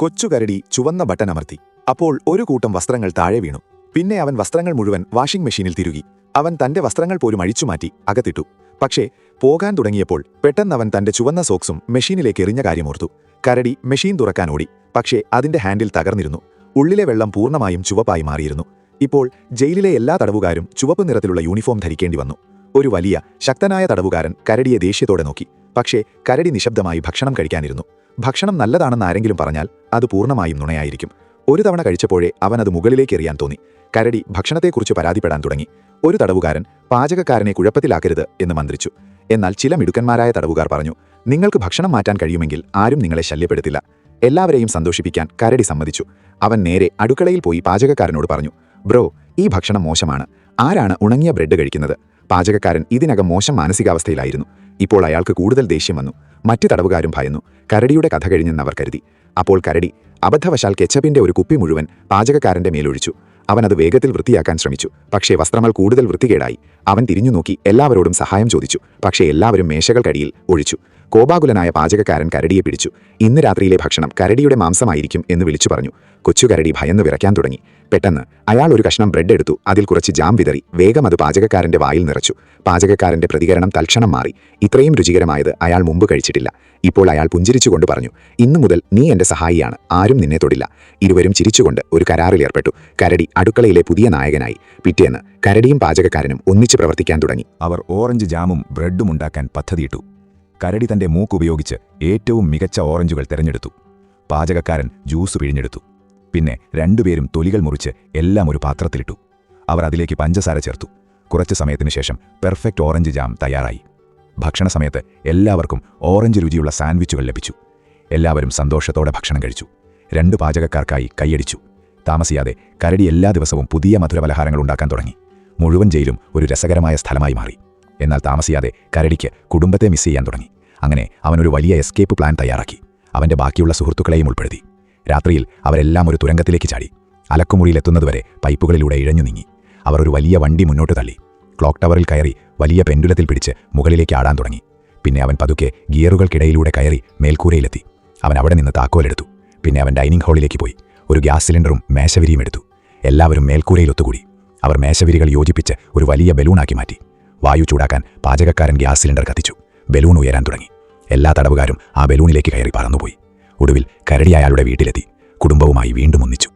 കൊച്ചുകരടി ചുവന്ന ബട്ടൺ അമർത്തി. അപ്പോൾ ഒരു കൂട്ടം വസ്ത്രങ്ങൾ താഴെ വീണു. പിന്നെ അവൻ വസ്ത്രങ്ങൾ മുഴുവൻ വാഷിംഗ് മെഷീനിൽ തിരുകി. അവൻ തന്റെ വസ്ത്രങ്ങൾ പോലും അഴിച്ചുമാറ്റി അകത്തിട്ടു. പക്ഷേ പോകാൻ തുടങ്ങിയപ്പോൾ പെട്ടെന്ന് അവൻ തന്റെ ചുവന്ന സോക്സും മെഷീനിലേക്ക് എറിഞ്ഞ കാര്യമോർത്തു. കരടി മെഷീൻ തുറക്കാൻ ഓടി. പക്ഷേ അതിന്റെ ഹാൻഡിൽ തകർന്നിരുന്നു. ഉള്ളിലെ വെള്ളം പൂർണ്ണമായും ചുവപ്പായി മാറിയിരുന്നു. ഇപ്പോൾ ജയിലിലെ എല്ലാ തടവുകാരും ചുവപ്പ് നിറത്തിലുള്ള യൂണിഫോം ധരിക്കേണ്ടി വന്നു. ഒരു വലിയ ശക്തനായ തടവുകാരൻ കരടിയെ ദേഷ്യത്തോടെ നോക്കി. പക്ഷേ കരടി നിശബ്ദമായി ഭക്ഷണം കഴിക്കാനിരുന്നു. ഭക്ഷണം നല്ലതാണെന്ന് ആരെങ്കിലും പറഞ്ഞാൽ അത് പൂർണ്ണമായും നുണയായിരിക്കും. ഒരു തവണ കഴിച്ചപ്പോഴേ അവൻ അത് മുകളിലേക്ക് എറിയാൻ തോന്നി. കരടി ഭക്ഷണത്തെക്കുറിച്ച് പരാതിപ്പെടാൻ തുടങ്ങി. ഒരു തടവുകാരൻ പാചകക്കാരനെ കുഴപ്പത്തിലാക്കരുത് എന്ന് മന്ത്രിച്ചു. എന്നാൽ ചില മിടുക്കന്മാരായ തടവുകാർ പറഞ്ഞു, നിങ്ങൾക്ക് ഭക്ഷണം മാറ്റാൻ കഴിയുമെങ്കിൽ ആരും നിങ്ങളെ ശല്യപ്പെടുത്തില്ല. എല്ലാവരെയും സന്തോഷിപ്പിക്കാൻ കരടി സമ്മതിച്ചു. അവൻ നേരെ അടുക്കളയിൽ പോയി പാചകക്കാരനോട് പറഞ്ഞു, ബ്രോ, ഈ ഭക്ഷണം മോശമാണ്. ആരാണ് ഉണങ്ങിയ ബ്രെഡ് കഴിക്കുന്നത്? പാചകക്കാരൻ ഇതിനകം മോശം മാനസികാവസ്ഥയിലായിരുന്നു. ഇപ്പോൾ അയാൾക്ക് കൂടുതൽ ദേഷ്യം വന്നു. മറ്റു തടവുകാരും ഭയന്നു. കരടിയുടെ കഥ കഴിഞ്ഞെന്നവർ കരുതി. അപ്പോൾ കരടി അബദ്ധവശാൽ കെച്ചപ്പിന്റെ ഒരു കുപ്പി മുഴുവൻ പാചകക്കാരന്റെ മേലൊഴിച്ചു. അവനത് വേഗത്തിൽ വൃത്തിയാക്കാൻ ശ്രമിച്ചു. പക്ഷേ വസ്ത്രങ്ങൾ കൂടുതൽ വൃത്തികേടായി. അവൻ തിരിഞ്ഞുനോക്കി എല്ലാവരോടും സഹായം ചോദിച്ചു. പക്ഷേ എല്ലാവരും മേശകൾക്കടിയിൽ ഒഴിച്ചു. കോപാകുലനായ പാചകക്കാരൻ കരടിയെ പിടിച്ചു. ഇന്ന് രാത്രിയിലെ ഭക്ഷണം കരടിയുടെ മാംസമായിരിക്കും എന്ന് വിളിച്ചു പറഞ്ഞു. കൊച്ചുകരടി ഭയന്ന് വിറയ്ക്കാൻ തുടങ്ങി. പെട്ടെന്ന് അയാൾ ഒരു കഷ്ണം ബ്രെഡ് എടുത്തു. അതിൽ കുറച്ച് ജാം വിതറി. വേഗം അത് പാചകക്കാരന്റെ വായിൽ നിറച്ചു. പാചകക്കാരന്റെ പ്രതികരണം തൽക്ഷണം മാറി. ഇത്രയും രുചികരമായത് അയാൾ മുമ്പ് കഴിച്ചിട്ടില്ല. ഇപ്പോൾ അയാൾ പുഞ്ചിരിച്ചുകൊണ്ട് പറഞ്ഞു, ഇന്നു മുതൽ നീ എന്റെ സഹായിയാണ്. ആരും നിന്നെ തൊടില്ല. ഇരുവരും ചിരിച്ചുകൊണ്ട് ഒരു കരാറിലേർപ്പെട്ടു. കരടി അടുക്കളയിലെ പുതിയ നായകനായി. പിറ്റേന്ന് കരടിയും പാചകക്കാരനും ഒന്നിച്ച് പ്രവർത്തിക്കാൻ തുടങ്ങി. അവർ ഓറഞ്ച് ജാമും ബ്രെഡും ഉണ്ടാക്കാൻ പദ്ധതിയിട്ടു. കരടി തന്റെ മൂക്കുപയോഗിച്ച് ഏറ്റവും മികച്ച ഓറഞ്ചുകൾ തിരഞ്ഞെടുത്തു. പാചകക്കാരൻ ജ്യൂസ് പിഴിഞ്ഞെടുത്തു. പിന്നെ രണ്ടുപേരും തൊലികൾ മുറിച്ച് എല്ലാം ഒരു പാത്രത്തിലിട്ടു. അവർ അതിലേക്ക് പഞ്ചസാര ചേർത്തു. കുറച്ചു സമയത്തിനു ശേഷം പെർഫെക്റ്റ് ഓറഞ്ച് ജാം തയ്യാറായി. ഭക്ഷണ സമയത്ത് എല്ലാവർക്കും ഓറഞ്ച് രുചിയുള്ള സാൻഡ്വിച്ചുകൾ ലഭിച്ചു. എല്ലാവരും സന്തോഷത്തോടെ ഭക്ഷണം കഴിച്ചു. രണ്ടു പാചകക്കാർക്കായി കൈയടിച്ചു. താമസിയാതെ കരടി എല്ലാ ദിവസവും പുതിയ മധുരപലഹാരങ്ങൾ ഉണ്ടാക്കാൻ തുടങ്ങി. മുഴുവൻ ജയിലും ഒരു രസകരമായ സ്ഥലമായി മാറി. എന്നാൽ താമസിയാതെ കരടിക്ക് കുടുംബത്തെ മിസ് ചെയ്യാൻ തുടങ്ങി. അങ്ങനെ അവനൊരു വലിയ എസ്കേപ്പ് പ്ലാൻ തയ്യാറാക്കി. അവന്റെ ബാക്കിയുള്ള സുഹൃത്തുക്കളെയും ഉൾപ്പെടുത്തി. രാത്രിയിൽ അവരെല്ലാം ഒരു തുരങ്കത്തിലേക്ക് ചാടി. അലക്കുമുറിയിലെത്തുന്നതുവരെ പൈപ്പുകളിലൂടെ ഇഴഞ്ഞു നീങ്ങി. അവർ ഒരു വലിയ വണ്ടി മുന്നോട്ട് തള്ളി. ക്ലോക്ക് ടവറിൽ കയറി വലിയ പെൻഡുലത്തിൽ പിടിച്ച് മുകളിലേക്ക് ആടാൻ തുടങ്ങി. പിന്നെ അവൻ പതുക്കെ ഗിയറുകൾക്കിടയിലൂടെ കയറി മേൽക്കൂരയിലെത്തി. അവൻ അവിടെ നിന്ന് താക്കോലെടുത്തു. പിന്നെ അവൻ ഡൈനിങ് ഹാളിലേക്ക് പോയി. ഒരു ഗ്യാസ് സിലിണ്ടറും മേശവിരിയും എടുത്തു. എല്ലാവരും മേൽക്കൂരയിൽ ഒത്തുകൂടി. അവർ മേശവിരികൾ യോജിപ്പിച്ച് ഒരു വലിയ ബലൂണാക്കി മാറ്റി. വായു ചൂടാക്കാൻ പാചകക്കാരൻ ഗ്യാസ് സിലിണ്ടർ കത്തിച്ചു. ബലൂൺ ഉയരാൻ തുടങ്ങി. എല്ലാ തടവുകാരും ആ ബലൂണിലേക്ക് കയറി പറന്നുപോയി. ഒടുവിൽ കരടി അയാളുടെ വീട്ടിലെത്തി. കുടുംബവുമായി വീണ്ടും ഒന്നിച്ചു.